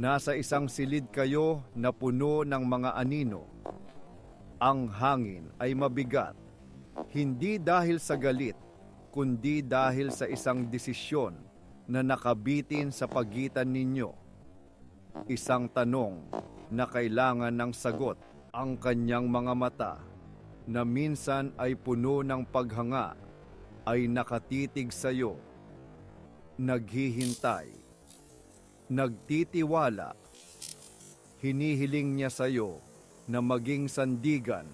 Nasa isang silid kayo na puno ng mga anino. Ang hangin ay mabigat, hindi dahil sa galit, kundi dahil sa isang desisyon na nakabitin sa pagitan ninyo. Isang tanong na kailangan ng sagot. Ang kanyang mga mata, na minsan ay puno ng paghanga, ay nakatitig sa iyo. Naghihintay, nagtitiwala. Hinihiling niya sa iyo na maging sandigan,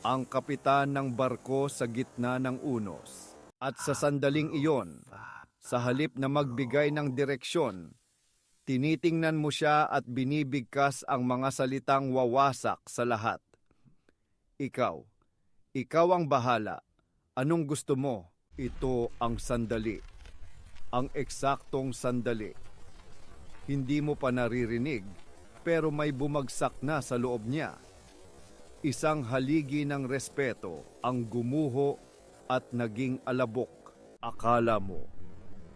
ang kapitan ng barko sa gitna ng unos. At sa sandaling iyon, sa halip na magbigay ng direksyon, tinitingnan mo siya at binibigkas ang mga salitang wawasak sa lahat. Ikaw ang bahala. Anong gusto mo? Ito ang sandali. Ang eksaktong sandali. Hindi mo pa naririnig, pero may bumagsak na sa loob niya. Isang haligi ng respeto ang gumuho at naging alabok. Akala mo,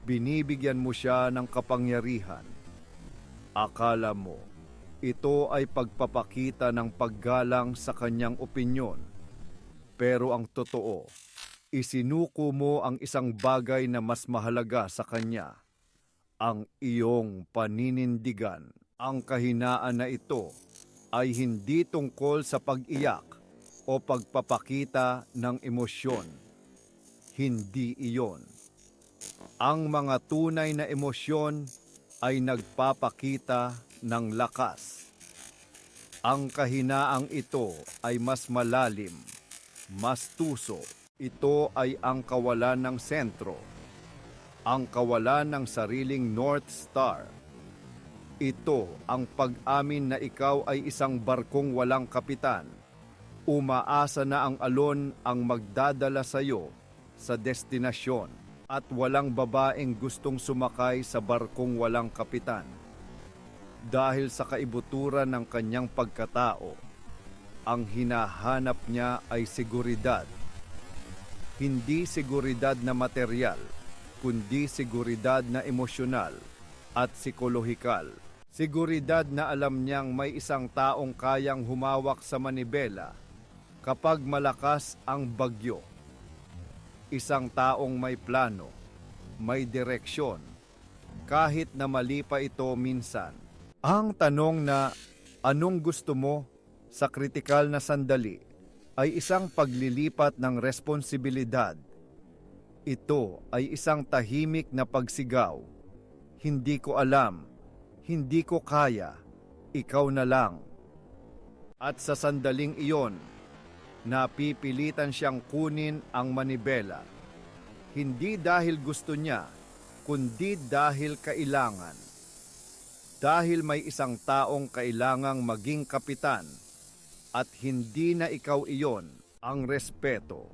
binibigyan mo siya ng kapangyarihan. Akala mo, ito ay pagpapakita ng paggalang sa kanyang opinyon. Pero ang totoo, isinuko mo ang isang bagay na mas mahalaga sa kanya. Ang iyong paninindigan. Ang kahinaan na ito ay hindi tungkol sa pag-iyak o pagpapakita ng emosyon. Hindi iyon. Ang mga tunay na emosyon ay nagpapakita ng lakas. Ang kahinaang ito ay mas malalim, mas tuso. Ito ay ang kawalan ng sentro, ang kawalan ng sariling North Star. Ito ang pag-amin na ikaw ay isang barkong walang kapitan. Umaasa na ang alon ang magdadala sa iyo sa destinasyon at walang babaeng gustong sumakay sa barkong walang kapitan. Dahil sa kaibuturan ng kanyang pagkatao, ang hinahanap niya ay seguridad. Hindi seguridad na materyal, kundi seguridad na emosyonal at psikolohikal. Seguridad na alam niyang may isang taong kayang humawak sa manibela kapag malakas ang bagyo. Isang taong may plano, may direksyon, kahit na mali pa ito minsan. Ang tanong na anong gusto mo sa kritikal na sandali ay isang paglilipat ng responsibilidad. Ito ay isang tahimik na pagsigaw. Hindi ko alam, hindi ko kaya, ikaw na lang. At sa sandaling iyon, napipilitan siyang kunin ang manibela. Hindi dahil gusto niya, kundi dahil kailangan. Dahil may isang taong kailangang maging kapitan, at hindi na ikaw iyon. Ang respeto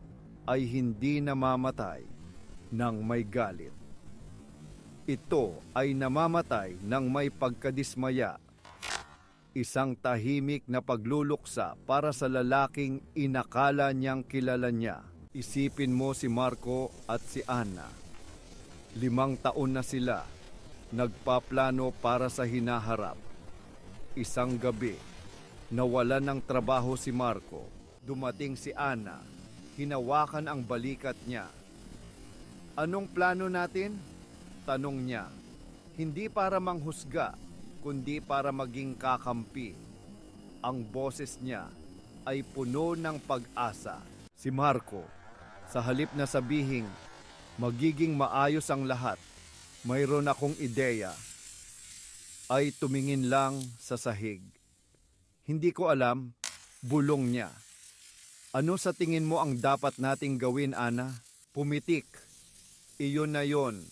ay hindi namamatay ng may galit. Ito ay namamatay ng may pagkadismaya. Isang tahimik na pagluluksa para sa lalaking inakala niyang kilala niya. Isipin mo si Marco at si Anna. 5 taon na sila, nagpaplano para sa hinaharap. Isang gabi, nawalan ng trabaho si Marco. Dumating si Anna, hinawakan ang balikat niya. Anong plano natin? Tanong niya. Hindi para manghusga, kundi para maging kakampi. Ang boses niya ay puno ng pag-asa. Si Marco, sa halip na sabihing, magiging maayos ang lahat, mayroon akong ideya, ay tumingin lang sa sahig. Hindi ko alam, bulong niya. Ano sa tingin mo ang dapat nating gawin, Ana? Pumitik. Iyon na yon.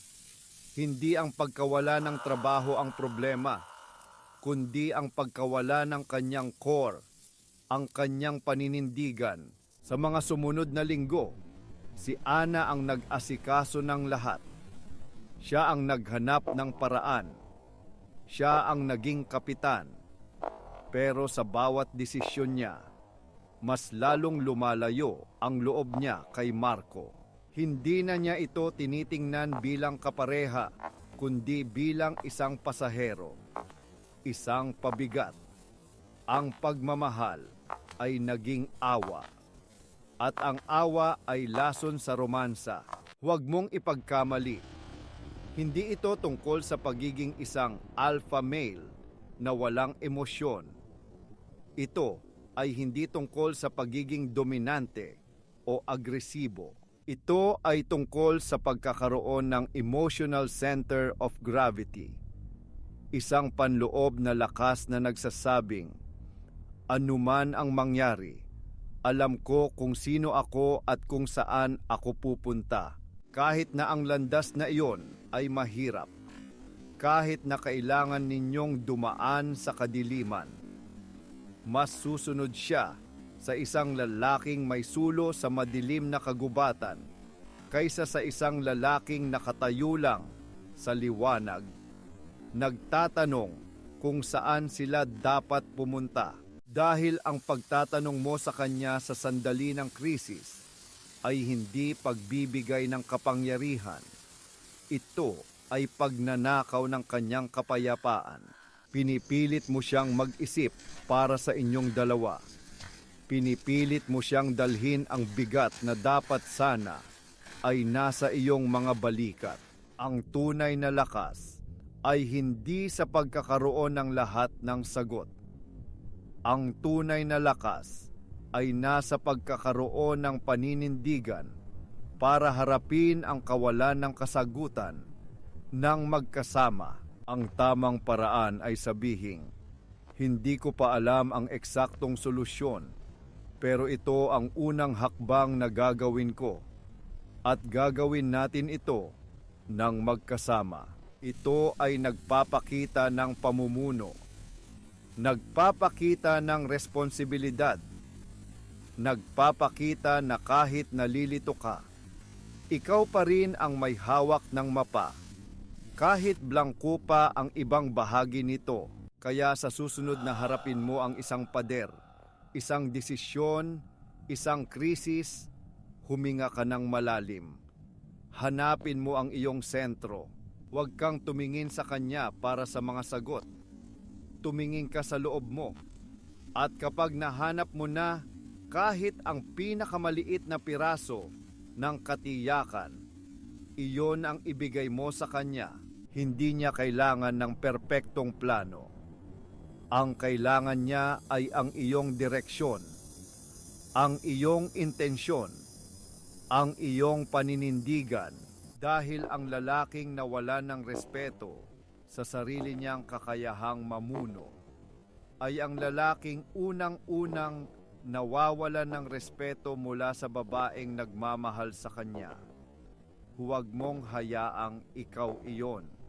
Hindi ang pagkawala ng trabaho ang problema, kundi ang pagkawala ng kanyang core, ang kanyang paninindigan. Sa mga sumunod na linggo, si Ana ang nag-asikaso ng lahat. Siya ang naghanap ng paraan. Siya ang naging kapitan. Pero sa bawat desisyon niya, mas lalong lumalayo ang loob niya kay Marco. Hindi na niya ito tinitingnan bilang kapareha, kundi bilang isang pasahero. isang pabigat. Ang pagmamahal ay naging awa. At ang awa ay lason sa romansa. Huwag mong ipagkamali. Hindi ito tungkol sa pagiging isang alpha male na walang emosyon. Ito ay hindi tungkol sa pagiging dominante o agresibo. Ito ay tungkol sa pagkakaroon ng emotional center of gravity. Isang panloob na lakas na nagsasabing, anuman ang mangyari, alam ko kung sino ako at kung saan ako pupunta. Kahit na ang landas na iyon ay mahirap. Kahit na kailangan ninyong dumaan sa kadiliman. Mas susunod siya sa isang lalaking may sulo sa madilim na kagubatan kaysa sa isang lalaking nakatayo lang sa liwanag, nagtatanong kung saan sila dapat pumunta. Dahil ang pagtatanong mo sa kanya sa sandali ng krisis ay hindi pagbibigay ng kapangyarihan. Ito ay pagnanakaw ng kanyang kapayapaan. Pinipilit mo siyang mag-isip para sa inyong dalawa. Pinipilit mo siyang dalhin ang bigat na dapat sana ay nasa iyong mga balikat. Ang tunay na lakas ay hindi sa pagkakaroon ng lahat ng sagot. Ang tunay na lakas ay nasa pagkakaroon ng paninindigan para harapin ang kawalan ng kasagutan ng magkasama. Ang tamang paraan ay sabihin, hindi ko pa alam ang eksaktong solusyon, pero ito ang unang hakbang na gagawin ko at gagawin natin ito ng magkasama. Ito ay nagpapakita ng pamumuno, nagpapakita ng responsibilidad, nagpapakita na kahit nalilito ka, ikaw pa rin ang may hawak ng mapa. Kahit blangko pa ang ibang bahagi nito, kaya sa susunod na harapin mo ang isang pader, isang desisyon, isang krisis, huminga ka ng malalim. Hanapin mo ang iyong sentro. Huwag kang tumingin sa kanya para sa mga sagot. Tumingin ka sa loob mo. At kapag nahanap mo na kahit ang pinakamaliit na piraso ng katiyakan, iyon ang ibigay mo sa kanya. Hindi niya kailangan ng perpektong plano. Ang kailangan niya ay ang iyong direksyon, ang iyong intensyon, ang iyong paninindigan. Dahil ang lalaking nawalan ng respeto sa sarili niyang kakayahang mamuno ay ang lalaking unang-unang nawawalan ng respeto mula sa babaeng nagmamahal sa kanya. Huwag mong hayaang ikaw iyon.